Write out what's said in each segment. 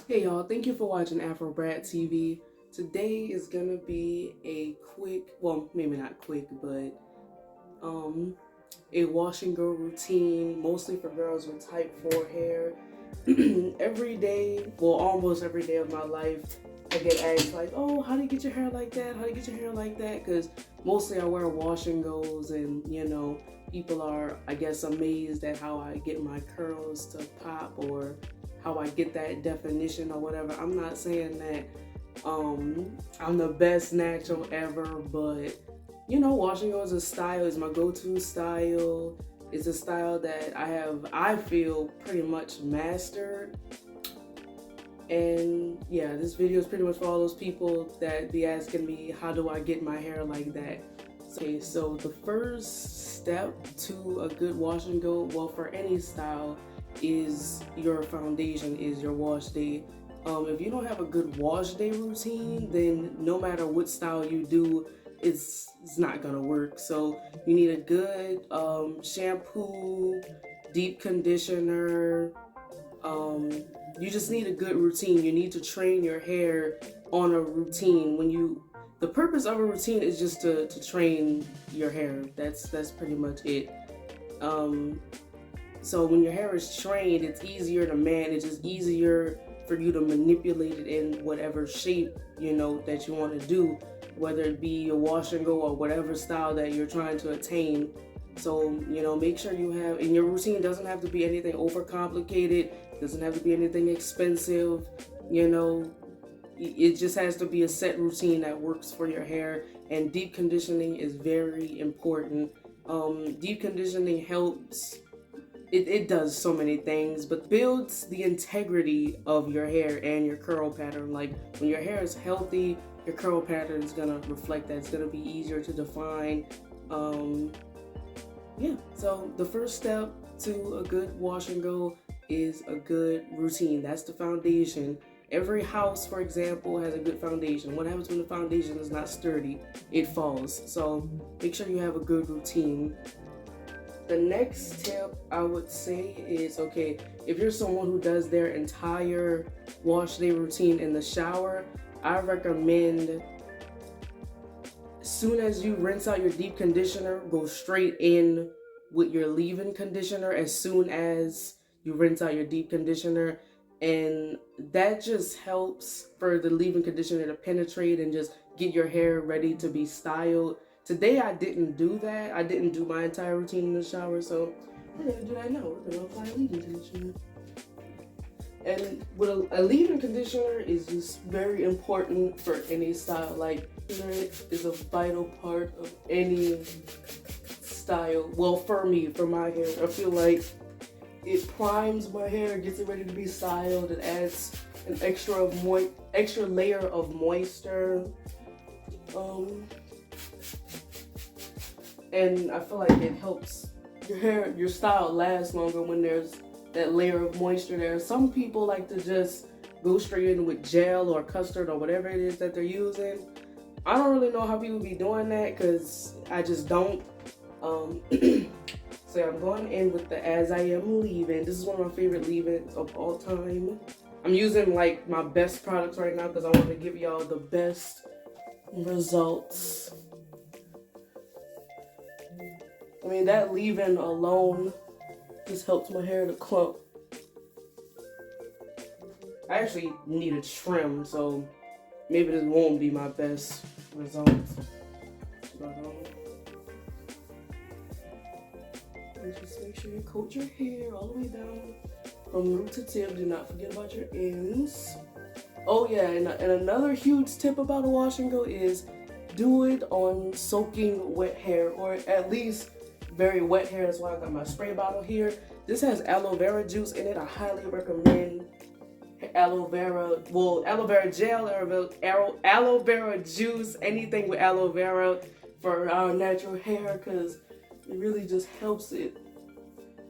Hey y'all, thank you for watching Afro Brat TV. Today is gonna be a quick, well, maybe not quick, but um, a wash and go routine, mostly for girls with type 4 hair. Every day, well, almost every day of my life, I get asked like, "Oh, how do you get your hair like that? How do you get your hair like that?" Because mostly I wear wash and goes, and people are, I guess, amazed at how I get my curls to pop or how I get that definition or whatever. I'm not saying that I'm the best natural ever, but wash and go is a style, is my go-to style. It's a style that I feel pretty much mastered. And yeah, this video is pretty much for all those people that be asking me, how do I get my hair like that? Okay, so the first step to a good wash and go, well, for any style, is your foundation, is your wash day. If you don't have a good wash day routine, then no matter what style you do, it's not gonna work. So you need a good shampoo, deep conditioner. Um, you just need a good routine. You need to train your hair on a routine. The purpose of a routine is just to train your hair. That's pretty much it. Um, so when your hair is trained, it's easier to manage. It's easier for you to manipulate it in whatever shape that you want to do, whether it be a wash and go or whatever style that you're trying to attain. So make sure you have, and your routine doesn't have to be anything overcomplicated. Doesn't have to be anything expensive. You know, it just has to be a set routine that works for your hair. And deep conditioning is very important. Deep conditioning helps, it does so many things, but builds the integrity of your hair and your curl pattern. Like when your hair is healthy, your curl pattern is gonna reflect that. It's gonna be easier to define. Um, yeah, so the first step to a good wash and go is a good routine. That's the foundation. Every house, for example, has a good foundation. What happens when the foundation is not sturdy? It falls. So make sure you have a good routine. The next tip I would say is, okay, if you're someone who does their entire wash day routine in the shower, I recommend, as soon as you rinse out your deep conditioner, go straight in with your leave-in conditioner as soon as you rinse out your deep conditioner. And that just helps for the leave-in conditioner to penetrate and just get your hair ready to be styled. Today I didn't do that. I didn't do my entire routine in the shower, so we're gonna do that now. We're gonna apply leave-in conditioner. And with a leave-in conditioner is just very important for any style. Like, it is a vital part of any style. Well, for me, for my hair, I feel like it primes my hair, gets it ready to be styled. It adds an extra layer of moisture. And I feel like it helps your style last longer when there's that layer of moisture there. Some people like to just go straight in with gel or custard or whatever it is that they're using. I don't really know how people be doing that because I just don't. So I'm going in with the As I Am leave-in. This is one of my favorite leave-ins of all time. I'm using like my best products right now because I want to give y'all the best results. I mean, that leave-in alone just helps my hair to clump. I actually need a trim, so maybe this won't be my best results. But just make sure you coat your hair all the way down from root to tip. Do not forget about your ends. Oh yeah, and another huge tip about a wash and go is do it on soaking wet hair, or at least very wet hair. That's why I got my spray bottle here. This has aloe vera juice in it. I highly recommend aloe vera gel, aloe vera juice, anything with aloe vera for our natural hair, because it really just helps it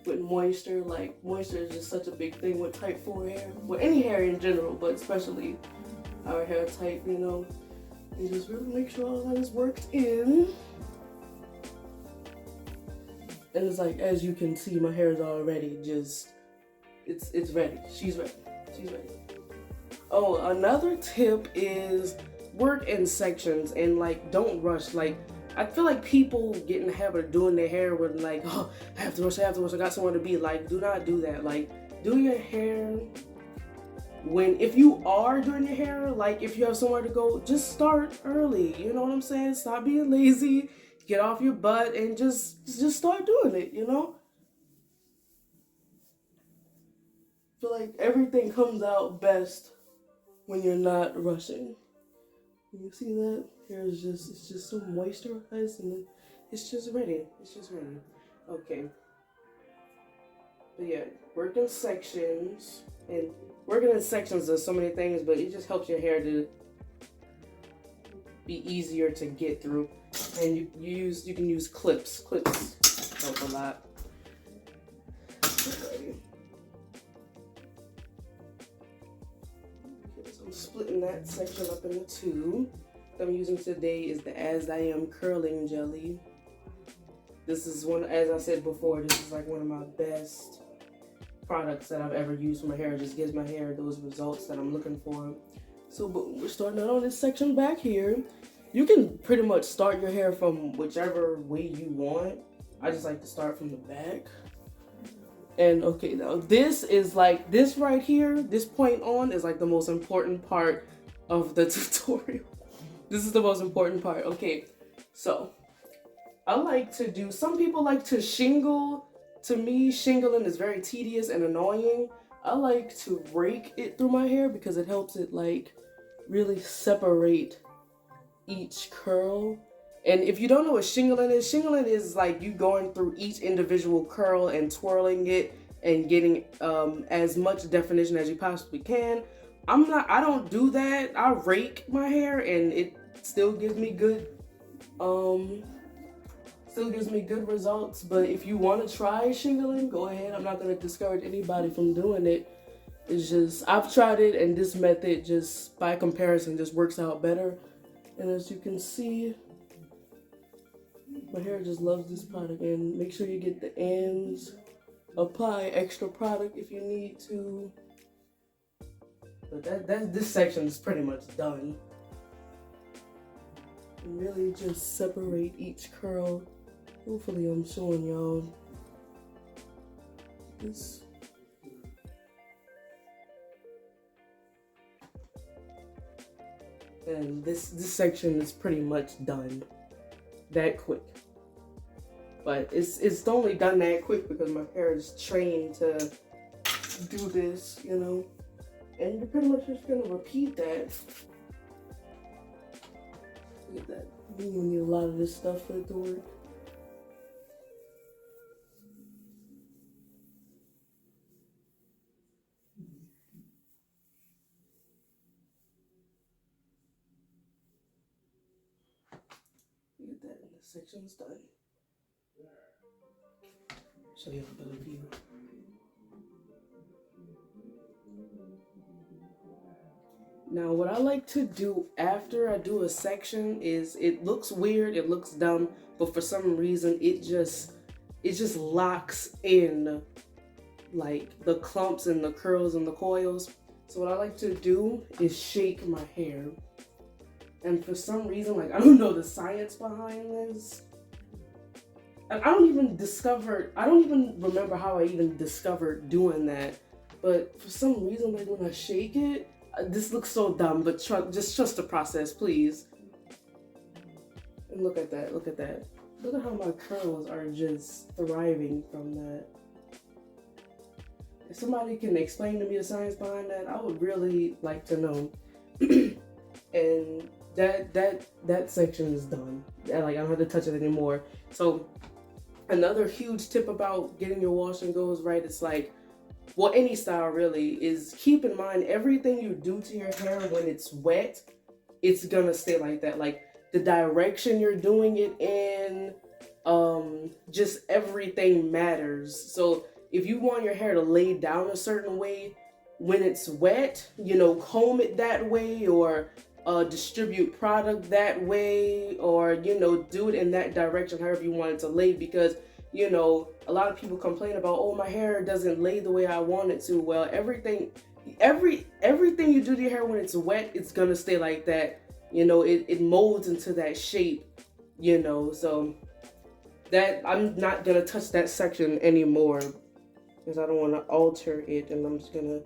with moisture. Like, moisture is just such a big thing with type 4 hair. Well, any hair in general, but especially our hair type, and just really make sure all that is worked in. And it's like, as you can see, my hair is already just, it's ready. She's ready. She's ready. Oh, another tip is work in sections and like don't rush. Like I feel like people get in the habit of doing their hair with like, oh, I have to rush, I have to rush, I got somewhere to be. Like, do not do that. Like, do your hair when, if you are doing your hair, like if you have somewhere to go, just start early. You know what I'm saying? Stop being lazy, get off your butt and just start doing it, you know? I feel like everything comes out best when you're not rushing. You see that? Hair is just, it's just so moisturized and then it's just ready. It's just ready. Okay. But yeah, work in sections. And working in sections does so many things, but it just helps your hair to be easier to get through. And you can use clips. Clips help a lot. Okay. So I'm splitting that section up into two. What I'm using today is the As I Am Curling Jelly. This is one, as I said before, this is like one of my best products that I've ever used for my hair. It just gives my hair those results that I'm looking for. So we're starting out on this section back here. You can pretty much start your hair from whichever way you want. I just like to start from the back. And okay, now this is like, this right here, this point on is like the most important part of the tutorial. This is the most important part. Okay, so I like to do, some people like to shingle. To me, shingling is very tedious and annoying. I like to rake it through my hair because it helps it like really separate each curl. And if you don't know what shingling is like you going through each individual curl and twirling it and getting as much definition as you possibly can. I don't do that. I rake my hair and it still gives me good results. But if you want to try shingling, go ahead. I'm not going to discourage anybody from doing it. It's just, I've tried it and this method just by comparison just works out better. And as you can see, my hair just loves this product. And make sure you get the ends. Apply extra product if you need to. But this section is pretty much done. And really just separate each curl. Hopefully I'm showing y'all this. And this section is pretty much done that quick. But it's only done that quick because my hair is trained to do this, you know. And you're pretty much just gonna repeat that. Look at that. You're gonna need a lot of this stuff for it to work. Look at that, and the section's done. Show you a better view. Now, what I like to do after I do a section is, it looks weird, it looks dumb, but for some reason it just locks in like the clumps and the curls and the coils. So what I like to do is shake my hair. And for some reason, like, I don't know the science behind this. And I don't even remember how I even discovered doing that. But for some reason, like when I shake it, this looks so dumb, but just trust the process, please. And look at that, look at that. Look at how my curls are just thriving from that. If somebody can explain to me the science behind that, I would really like to know. And that section is done. Like, I don't have to touch it anymore. So another huge tip about getting your wash and goes right, it's like, well, any style really, is keep in mind everything you do to your hair when it's wet, it's gonna stay like that. Like the direction you're doing it in, just everything matters. So if you want your hair to lay down a certain way when it's wet, you know, comb it that way, or distribute product that way, or, you know, do it in that direction, however you want it to lay. Because, you know, a lot of people complain about, oh, my hair doesn't lay the way I want it to. Well, everything, everything you do to your hair when it's wet, it's gonna stay like that. You know, it molds into that shape, you know. So that I'm not gonna touch that section anymore because I don't want to alter it, and I'm just gonna.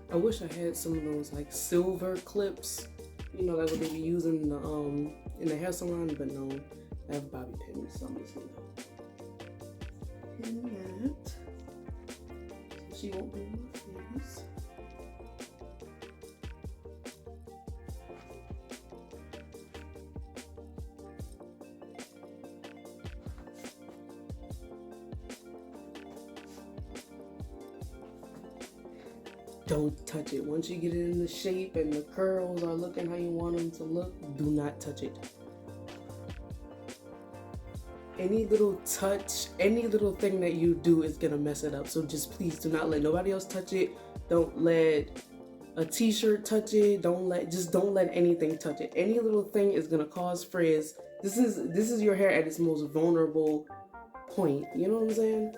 I wish I had some of those like silver clips, you know, like what they be using in the hair salon, but no, I have bobby pins, so I'm just gonna pin that so she won't be in my face. Don't touch it. Once you get it in the shape and the curls are looking how you want them to look, do not touch it. Any little touch, any little thing that you do is gonna mess it up. So just please do not let nobody else touch it. Don't let a t-shirt touch it. Don't let anything touch it. Any little thing is gonna cause frizz. This is your hair at its most vulnerable point. You know what I'm saying?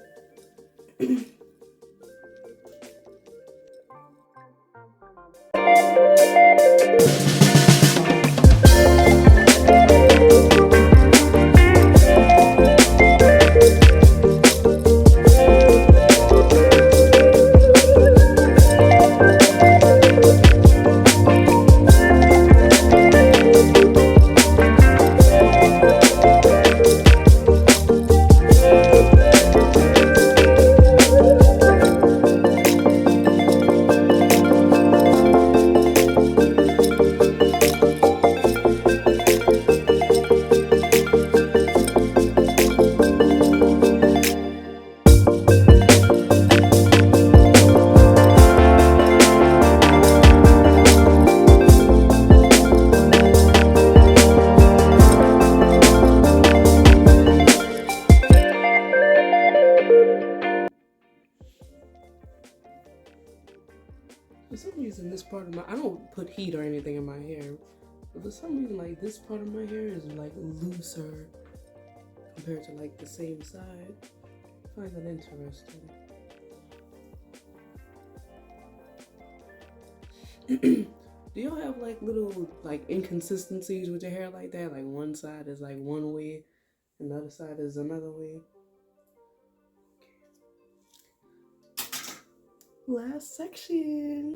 For some reason, this part of I don't put heat or anything in my hair, but for some reason, like this part of my hair is like looser compared to like the same side. I find that interesting. Do y'all have like little like inconsistencies with your hair like that? Like one side is like one way, and the other side is another way. Last section.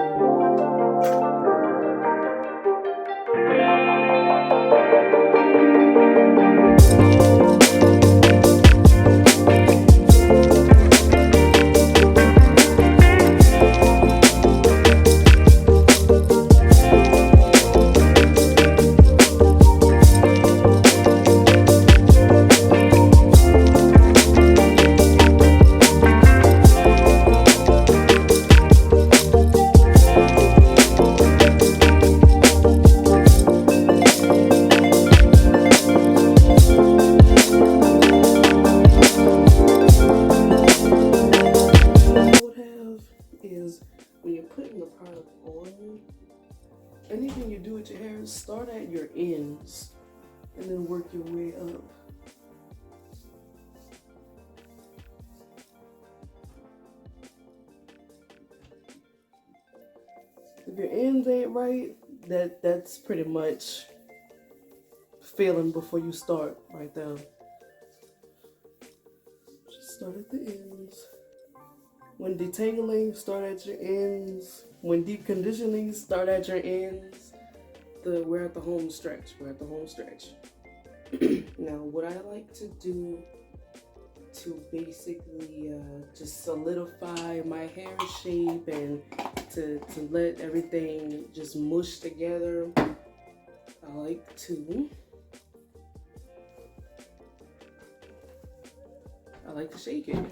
When you're putting the product on, anything you do with your hair, start at your ends and then work your way up. If your ends ain't right, that's pretty much failing before you start right there. Just start at the ends. When detangling, start at your ends. When deep conditioning, start at your ends. We're at the home stretch. We're at the home stretch. Now, what I like to do to basically just solidify my hair shape and to let everything just mush together, I like to shake it.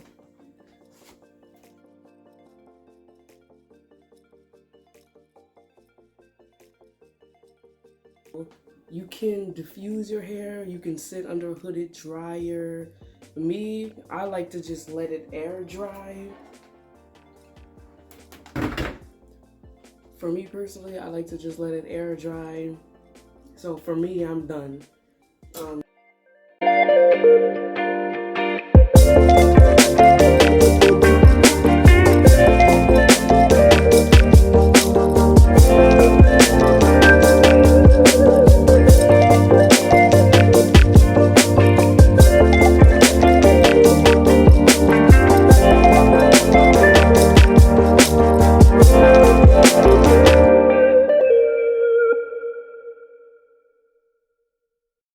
You can diffuse your hair, you can sit under a hooded dryer. For me, I like to just let it air dry. For me personally, I like to just let it air dry. So for me, I'm done.